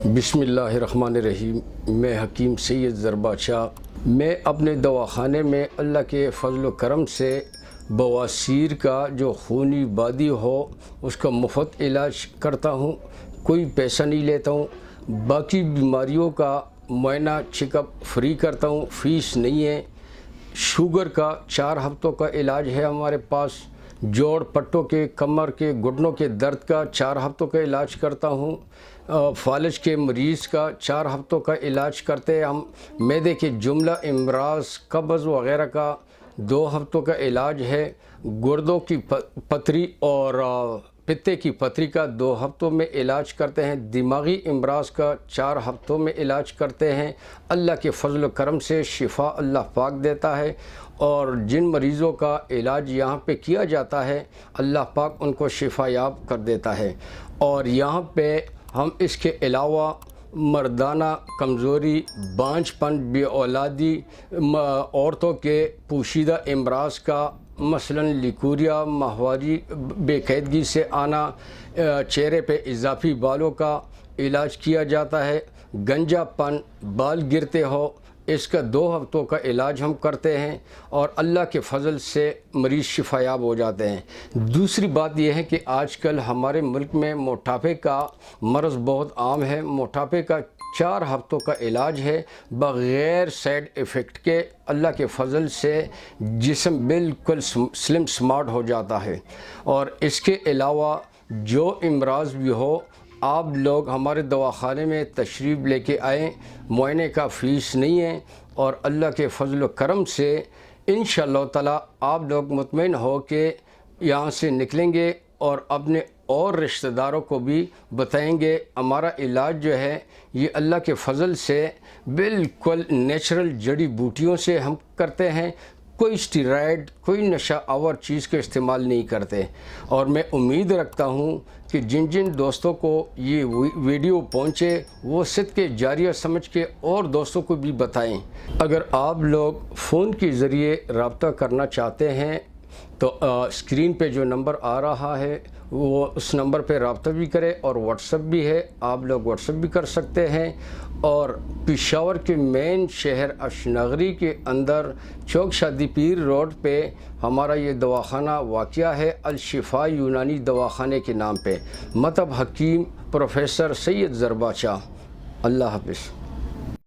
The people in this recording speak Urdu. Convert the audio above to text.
بسم اللہ الرحمن الرحیم۔ میں حکیم سید ظربا شاہ، میں اپنے دواخانے میں اللہ کے فضل و کرم سے بواسیر کا جو خونی بادی ہو اس کا مفت علاج کرتا ہوں، کوئی پیسہ نہیں لیتا ہوں۔ باقی بیماریوں کا معائنہ چیک اپ فری کرتا ہوں، فیس نہیں ہے۔ شوگر کا 4 ہفتوں کا علاج ہے ہمارے پاس۔ جوڑ پٹوں کے، کمر کے، گھٹنوں کے درد کا 4 ہفتوں کا علاج کرتا ہوں۔ فالج کے مریض کا 4 ہفتوں کا علاج کرتے ہیں ہم۔ معدے کے جملہ امراض، قبض وغیرہ کا 2 ہفتوں کا علاج ہے۔ گردوں کی پتھری اور پتے کی پتھری کا 2 ہفتوں میں علاج کرتے ہیں۔ دماغی امراض کا 4 ہفتوں میں علاج کرتے ہیں۔ اللہ کے فضل و کرم سے شفا اللہ پاک دیتا ہے، اور جن مریضوں کا علاج یہاں پہ کیا جاتا ہے اللہ پاک ان کو شفا یاب کر دیتا ہے۔ اور یہاں پہ ہم اس کے علاوہ مردانہ کمزوری، بانجھ پن، بے اولادی، عورتوں کے پوشیدہ امراض کا مثلاً لیکوریا، ماہواری بے قاعدگی سے آنا، چہرے پہ اضافی بالوں کا علاج کیا جاتا ہے۔ گنجا پن، بال گرتے ہو، اس کا 2 ہفتوں کا علاج ہم کرتے ہیں، اور اللہ کے فضل سے مریض شفا یاب ہو جاتے ہیں۔ دوسری بات یہ ہے کہ آج کل ہمارے ملک میں موٹاپے کا مرض بہت عام ہے۔ موٹاپے کا 4 ہفتوں کا علاج ہے بغیر سائیڈ ایفیکٹ کے۔ اللہ کے فضل سے جسم بالکل سلم سمارٹ ہو جاتا ہے۔ اور اس کے علاوہ جو امراض بھی ہو، آپ لوگ ہمارے دواخانے میں تشریف لے کے آئیں، معائنے کا فیس نہیں ہے، اور اللہ کے فضل و کرم سے انشاءاللہ تعالی آپ لوگ مطمئن ہو کہ یہاں سے نکلیں گے اور اپنے اور رشتہ داروں کو بھی بتائیں گے۔ ہمارا علاج جو ہے یہ اللہ کے فضل سے بالکل نیچرل جڑی بوٹیوں سے ہم کرتے ہیں، کوئی اسٹیرائڈ، کوئی نشہ آور چیز کا استعمال نہیں کرتے۔ اور میں امید رکھتا ہوں کہ جن جن دوستوں کو یہ ویڈیو پہنچے وہ صدقہ جاریہ سمجھ کے اور دوستوں کو بھی بتائیں۔ اگر آپ لوگ فون کے ذریعے رابطہ کرنا چاہتے ہیں تو اسکرین پہ جو نمبر آ رہا ہے وہ اس نمبر پہ رابطہ بھی کرے، اور واٹس ایپ بھی ہے، آپ لوگ واٹس ایپ بھی کر سکتے ہیں۔ اور پشاور کے مین شہر اشنغری کے اندر چوک شادی پیر روڈ پہ ہمارا یہ دواخانہ واقع ہے، الشفا یونانی دواخانے کے نام پہ۔ مطب حکیم پروفیسر سید ظربا شاہ۔ اللہ حافظ۔